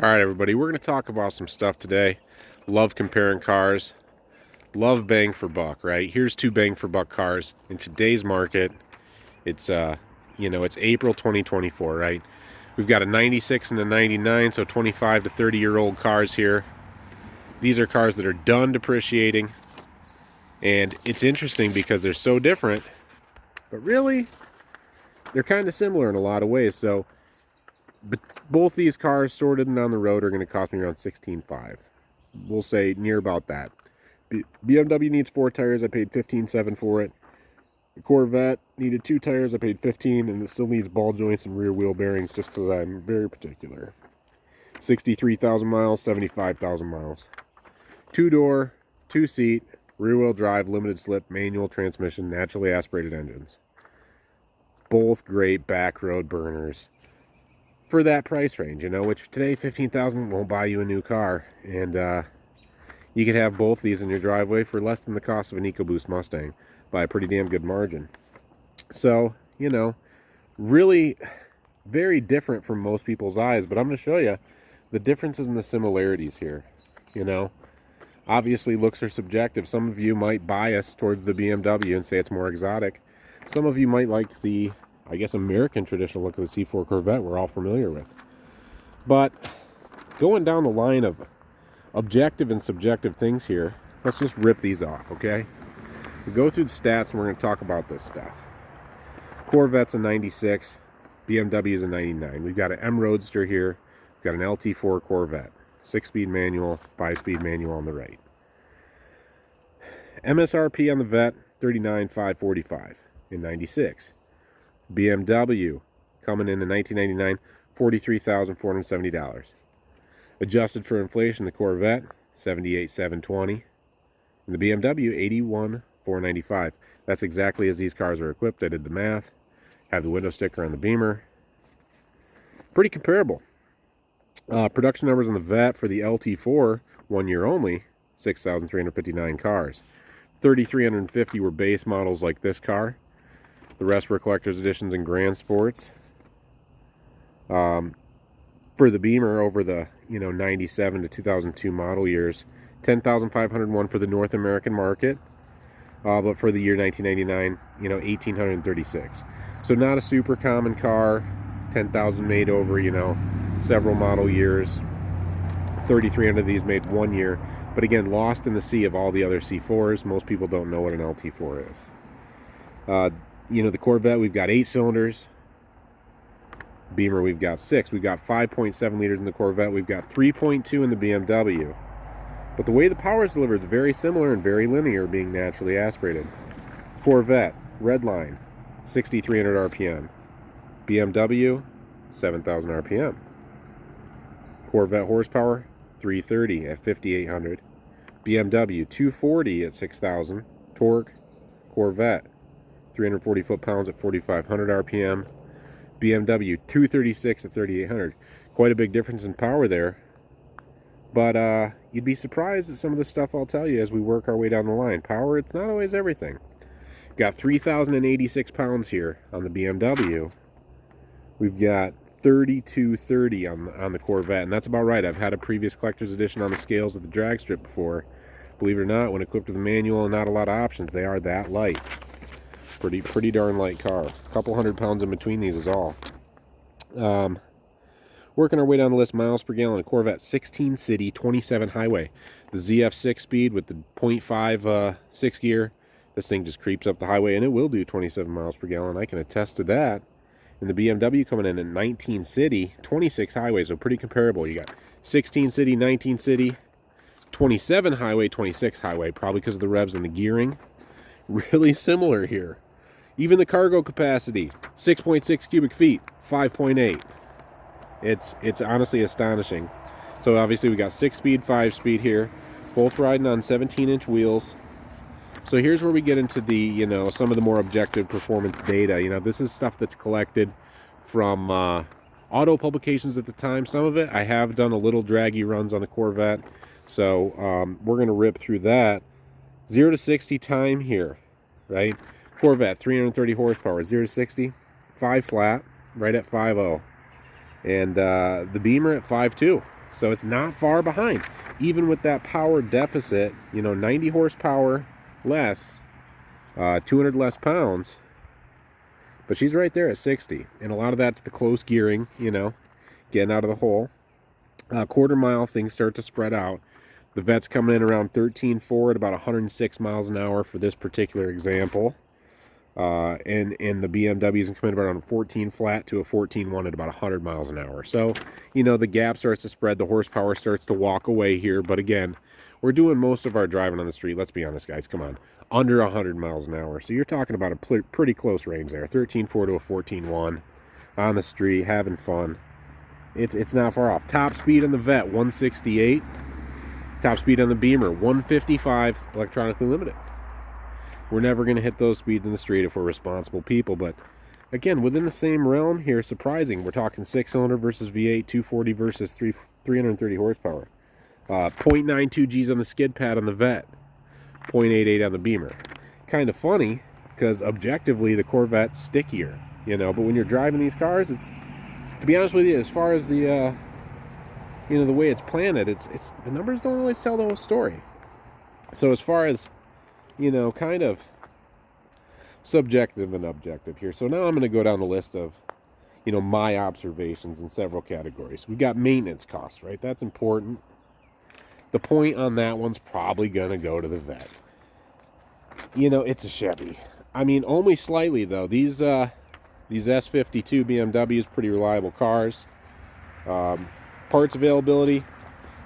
All right, everybody, we're going to talk about some stuff today. Love comparing cars. Love bang for buck, right? Here's two bang for buck cars in today's market. It's it's April 2024, right? We've got a 96 and a 99, so 25 to 30-year-old cars here. These are cars that are done depreciating, and it's interesting because they're so different, but really they're kind of similar in a lot of ways. So but both these cars sorted and on the road are going to cost me around $16,500. We'll say near about that. BMW needs 4 tires. I paid $15,700 for it. The Corvette needed 2 tires. I paid $15,000, and it still needs ball joints and rear wheel bearings just because I'm very particular. 63,000 miles, 75,000 miles. 2-door, 2-seat, rear wheel drive, limited slip, manual transmission, naturally aspirated engines. Both great back road burners for that price range, which today $15,000 won't buy you a new car, and you could have both these in your driveway for less than the cost of an EcoBoost Mustang by a pretty damn good margin. So, really very different from most people's eyes, but I'm going to show you the differences and the similarities here. Obviously looks are subjective. Some of you might bias towards the BMW and say it's more exotic. Some of you might like the, I guess, American traditional look of the C4 Corvette we're all familiar with. But going down the line of objective and subjective things here, let's just rip these off, okay? We'll go through the stats and we're going to talk about this stuff. Corvette's a 96, BMW is a 99. We've got an M Roadster here, we've got an LT4 Corvette, 6-speed manual, 5-speed manual on the right. MSRP on the Vette, $39,545 in 96. BMW coming in 1999, $43,470. Adjusted for inflation, the Corvette, $78,720, and the BMW, $81,495. That's exactly as these cars are equipped. I did the math. Have the window sticker on the Beamer. Pretty comparable. Production numbers on the Vette for the LT4, 1 year only, 6,359 cars. 3,350 were base models like this car. The rest were collector's editions and grand sports. For the Beamer over the 97 to 2002 model years, 10,501 for the North American market, but for the year 1999, 1,836. So not a super common car. 10,000 made over several model years. 3,300 of these made 1 year, but again lost in the sea of all the other C4s. Most people don't know what an LT4 is. The Corvette, we've got 8 cylinders. Beamer, we've got 6. We've got 5.7 liters in the Corvette. We've got 3.2 in the BMW. But the way the power is delivered is very similar and very linear, being naturally aspirated. Corvette, red line, 6,300 RPM. BMW, 7,000 RPM. Corvette horsepower, 330 at 5,800. BMW, 240 at 6,000. Torque, Corvette, 340 foot-pounds at 4,500 RPM. BMW 236 at 3,800. Quite a big difference in power there. But you'd be surprised at some of the stuff I'll tell you as we work our way down the line. Power, it's not always everything. Got 3,086 pounds here on the BMW. We've got 3,230 on the Corvette, and that's about right. I've had a previous collector's edition on the scales at the drag strip before. Believe it or not, when equipped with a manual and not a lot of options, they are that light. Pretty darn light car. A couple hundred pounds in between these is all. Working our way down the list, miles per gallon. A Corvette 16 city, 27 highway. The ZF 6-speed with the 0.5 6 gear. This thing just creeps up the highway, and it will do 27 miles per gallon. I can attest to that. And the BMW coming in at 19 city, 26 highway, so pretty comparable. You got 16 city, 19 city, 27 highway, 26 highway, probably because of the revs and the gearing. Really similar here. Even the cargo capacity, 6.6 cubic feet, 5.8. It's honestly astonishing. So obviously we got 6-speed, 5-speed here, both riding on 17-inch wheels. So here's where we get into the, some of the more objective performance data. This is stuff that's collected from auto publications at the time. Some of it I have done a little draggy runs on the Corvette. So we're going to rip through that. 0 to 60 time here, right? Corvette, 330 horsepower, 0 to 60, 5 flat, right at 5.0. And the Beamer at 5.2. So it's not far behind. Even with that power deficit, you know, 90 horsepower less, 200 less pounds. But she's right there at 60. And a lot of that's the close gearing, you know, getting out of the hole. Quarter mile, things start to spread out. The Vette's coming in around 13.4 at about 106 miles an hour for this particular example. And the BMWs can come in around a 14 flat to a 14.1 at about 100 miles an hour. So, you know, the gap starts to spread, the horsepower starts to walk away here. But again, we're doing most of our driving on the street, let's be honest, guys, come on, under 100 miles an hour. So you're talking about a pretty close range there, 13.4 to a 14.1 on the street, having fun. It's not far off. Top speed on the Vette, 168. Top speed on the Beamer, 155, electronically limited. We're never going to hit those speeds in the street if we're responsible people. But again, within the same realm here, surprising. We're talking 6-cylinder versus V8, 240 versus 330 horsepower. 0.92 G's on the skid pad on the Vette, 0.88 on the Beamer. Kind of funny, because objectively the Corvette's stickier, you know. But when you're driving these cars, it's, to be honest with you, as far as the, you know, the way it's planted, it's the numbers don't always tell the whole story. So as far as, you know, kind of subjective and objective here. So now I'm going to go down the list of, you know, my observations in several categories. We've got maintenance costs, right? That's important. The point on that one's probably going to go to the Vette. You know, it's a Chevy. I mean, only slightly, though. These S52 BMWs, pretty reliable cars. Parts availability,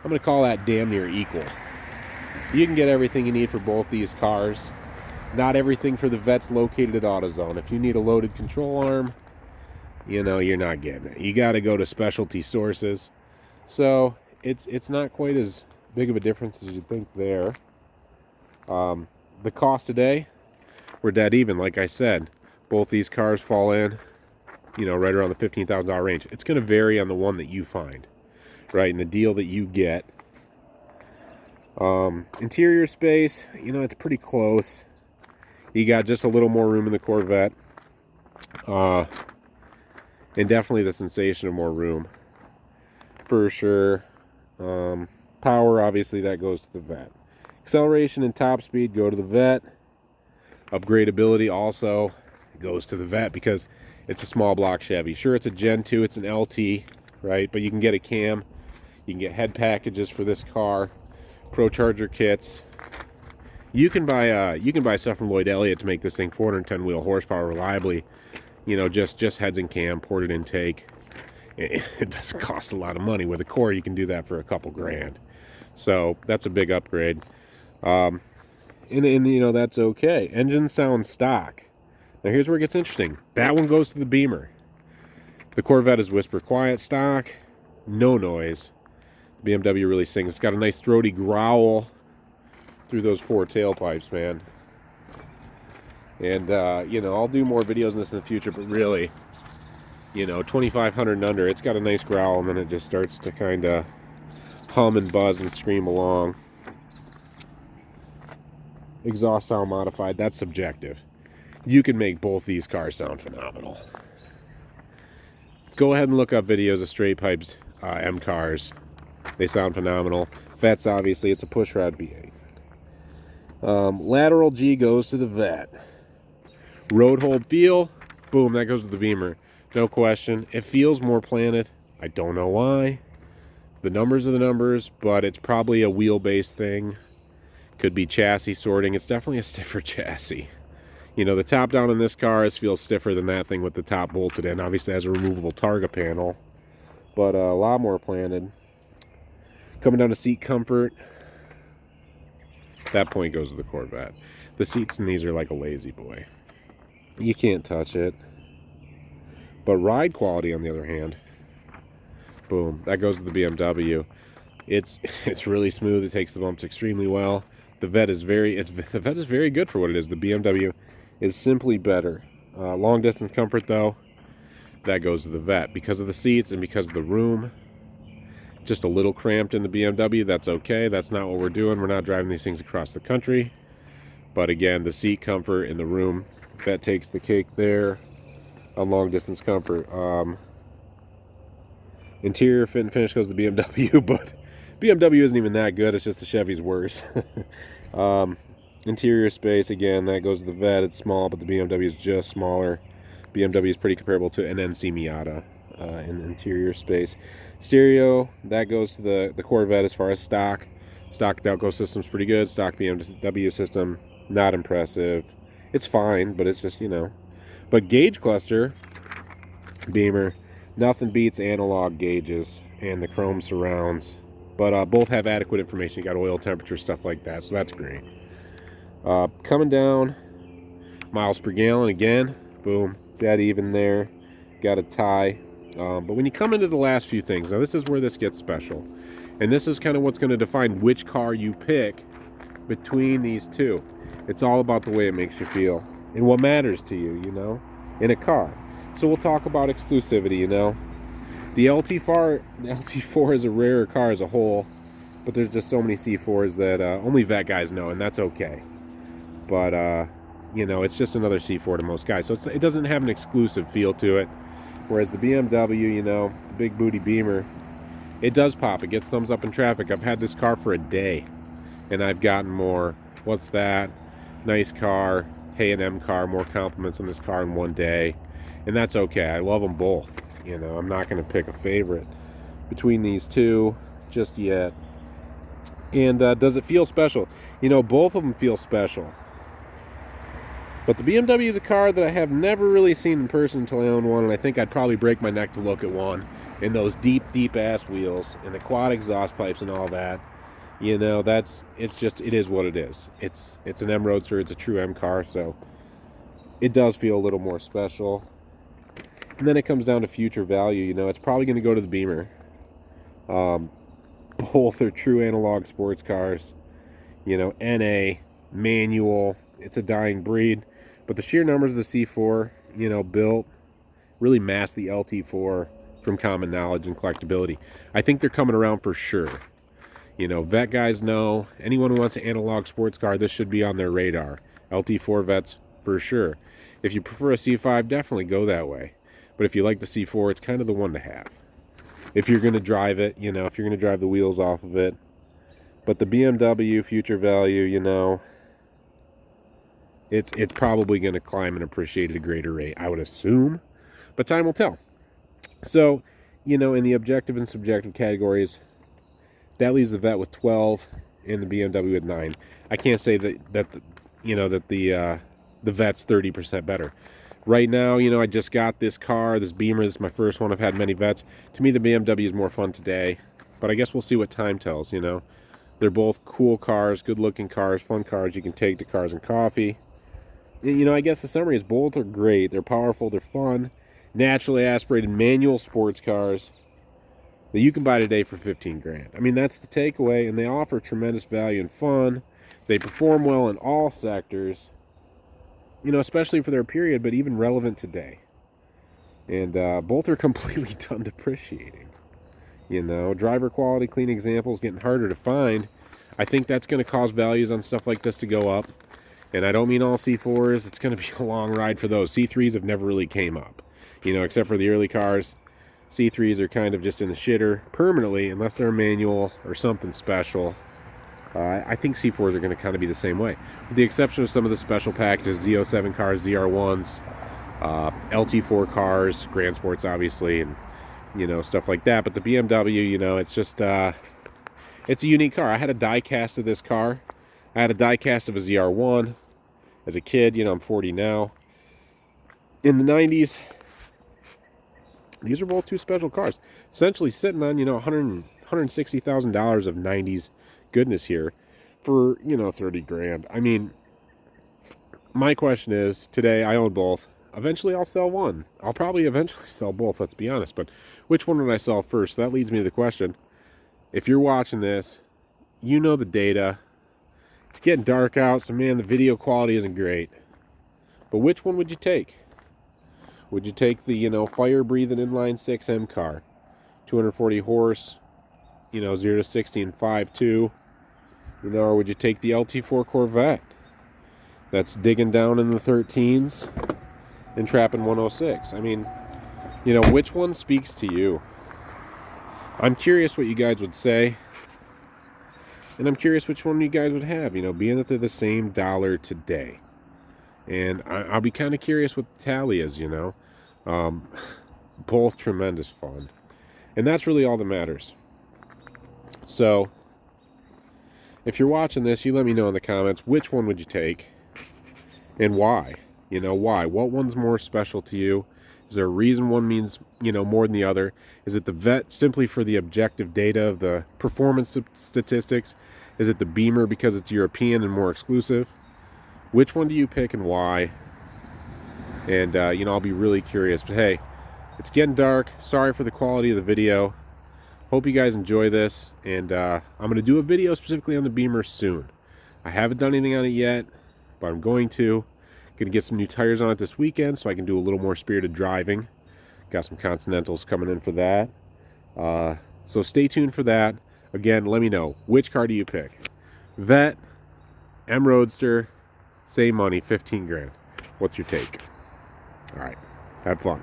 I'm going to call that damn near equal. You can get everything you need for both these cars. Not everything for the Vette's located at AutoZone. If you need a loaded control arm, you know, you're not getting it. You got to go to specialty sources. So it's not quite as big of a difference as you'd think there. The cost today, we're dead even. Like I said, both these cars fall in, you know, right around the $15,000 range. It's going to vary on the one that you find, right, and the deal that you get. Interior space, you know, it's pretty close. You got just a little more room in the Corvette, and definitely the sensation of more room for sure. Power, obviously, that goes to the Vette. Acceleration and top speed go to the Vette. Upgradability also goes to the Vette because it's a small block Chevy. Sure, it's a Gen 2, it's an LT, right? But you can get a cam, you can get head packages for this car, Pro Charger kits. You can buy stuff from Lloyd Elliott to make this thing 410 wheel horsepower reliably. You know, just heads and cam, ported intake. It doesn't cost a lot of money. With a core, you can do that for a couple grand. So that's a big upgrade. And you know, that's okay. Engine sounds stock. Now here's where it gets interesting. That one goes to the Beamer. The Corvette is whisper quiet stock, no noise. The BMW really sings. It's got a nice throaty growl through those four tailpipes, man. And you know, I'll do more videos on this in the future, but really, you know, 2,500 and under, it's got a nice growl, and then it just starts to kind of hum and buzz and scream along. Exhaust sound modified, that's subjective. You can make both these cars sound phenomenal. Go ahead and look up videos of straight pipes M cars. They sound phenomenal. Vette's, obviously, it's a pushrod V8. Lateral G goes to the Vette. Road hold feel, boom, that goes to the Beamer. No question. It feels more planted. I don't know why. The numbers are the numbers, but it's probably a wheelbase thing. Could be chassis sorting. It's definitely a stiffer chassis. You know, the top down in this car feels stiffer than that thing with the top bolted in. Obviously, it has a removable Targa panel, but a lot more planted. Coming down to seat comfort, that point goes to the Corvette. The seats in these are like a lazy boy. You can't touch it. But ride quality, on the other hand, boom, that goes to the BMW. It's really smooth. It takes the bumps extremely well. The Vette is very good for what it is. The BMW is simply better. Long distance comfort, though, that goes to the Vette because of the seats and because of the room. Just a little cramped in the BMW. That's okay. That's not what we're doing. We're not driving these things across the country. But again, the seat comfort in the room, that takes the cake there on long distance comfort. Interior fit and finish goes to BMW, but BMW isn't even that good. It's just the Chevy's worse. Interior space, again, that goes to the Vette. It's small, but the BMW is just smaller. BMW is pretty comparable to an NC Miata in interior space. Stereo, that goes to the Corvette as far as stock. Stock Delco system's pretty good. Stock BMW system, not impressive. It's fine, but it's just, you know. But gauge cluster, Beamer, nothing beats analog gauges and the chrome surrounds. But both have adequate information. You got oil temperature, stuff like that, so that's great. Coming down, miles per gallon again, boom, dead even there, got a tie. But when you come into the last few things, now this is where this gets special, and this is kind of what's going to define which car you pick between these two. It's all about the way it makes you feel and what matters to you, you know, in a car. So we'll talk about exclusivity, you know. The LT4 is a rarer car as a whole, but there's just so many C4s that only Vette guys know, and that's okay. But, you know, it's just another C4 to most guys. So it doesn't have an exclusive feel to it. Whereas the BMW, you know, the big booty Beamer, it does pop. It gets thumbs up in traffic. I've had this car for a day, and I've gotten more, what's that? Nice car, hey, an M car, more compliments on this car in one day. And that's okay. I love them both. You know, I'm not going to pick a favorite between these two just yet. And does it feel special? You know, both of them feel special. But the BMW is a car that I have never really seen in person until I own one, and I think I'd probably break my neck to look at one. And those deep, deep ass wheels, and the quad exhaust pipes and all that. You know, it is what it is. It's an M Roadster, it's a true M car, so it does feel a little more special. And then it comes down to future value, you know, it's probably going to go to the Beamer. Both are true analog sports cars. You know, NA, manual, it's a dying breed. But the sheer numbers of the C4, you know, built, really mask the LT4 from common knowledge and collectability. I think they're coming around for sure. You know, Vette guys know, anyone who wants an analog sports car, this should be on their radar. LT4 Vettes, for sure. If you prefer a C5, definitely go that way. But if you like the C4, it's kind of the one to have. If you're going to drive it, you know, if you're going to drive the wheels off of it. But the BMW future value, you know, it's probably going to climb and appreciate at a greater rate, I would assume. But time will tell. So, you know, in the objective and subjective categories, that leaves the Vette with 12 and the BMW with 9. I can't say that the Vette's 30% better. Right now, you know, I just got this car, this Beamer. This is my first one. I've had many Vettes. To me, the BMW is more fun today. But I guess we'll see what time tells, you know. They're both cool cars, good-looking cars, fun cars you can take to Cars and Coffee. And, you know, I guess the summary is both are great. They're powerful, they're fun, naturally aspirated manual sports cars that you can buy today for 15 grand. I mean, that's the takeaway, and they offer tremendous value and fun. They perform well in all sectors. You know, especially for their period, but even relevant today. And both are completely done depreciating. You know, driver quality, clean examples getting harder to find. I think that's going to cause values on stuff like this to go up. And I don't mean all C4s. It's going to be a long ride for those. C3s have never really came up. You know, except for the early cars. C3s are kind of just in the shitter permanently, unless they're manual or something special. I think C4s are going to kind of be the same way, with the exception of some of the special packages, Z07 cars, ZR1s, LT4 cars, Grand Sports obviously, and, you know, stuff like that. But the BMW, you know, it's just, it's a unique car. I had a die cast of this car. I had a die cast of a ZR1 as a kid. You know, I'm 40 now. In the 90s, these are both two special cars. Essentially sitting on, you know, $160,000 of 90s goodness here for, you know, 30 grand. I mean, my question is, today I own both. Eventually I'll sell one. I'll probably eventually sell both, let's be honest. But which one would I sell first? So that leads me to the question. If you're watching this, you know the data. It's getting dark out, so man, the video quality isn't great. But which one would you take? Would you take the, you know, fire-breathing inline 6 M car? 240 horse, you know, 0 to 60 in 5.2. You know, or would you take the LT4 Corvette that's digging down in the 13s and trapping 106? I mean, you know, which one speaks to you? I'm curious what you guys would say, and I'm curious which one you guys would have, you know, being that they're the same dollar today. And I'll be kind of curious what the tally is, you know. Both tremendous fun. And that's really all that matters. So, if you're watching this, you let me know in the comments, which one would you take and why? You know, why? What one's more special to you? Is there a reason one means, you know, more than the other? Is it the Vette simply for the objective data of the performance statistics? Is it the Beamer because it's European and more exclusive? Which one do you pick and why? And, you know, I'll be really curious. But hey, it's getting dark. Sorry for the quality of the video. Hope you guys enjoy this. And I'm going to do a video specifically on the Beamer soon. I haven't done anything on it yet, but I'm going to. Going to get some new tires on it this weekend so I can do a little more spirited driving. Got some Continentals coming in for that. So stay tuned for that. Again, let me know. Which car do you pick? Vette, M Roadster, same money, 15 grand. What's your take? All right, have fun.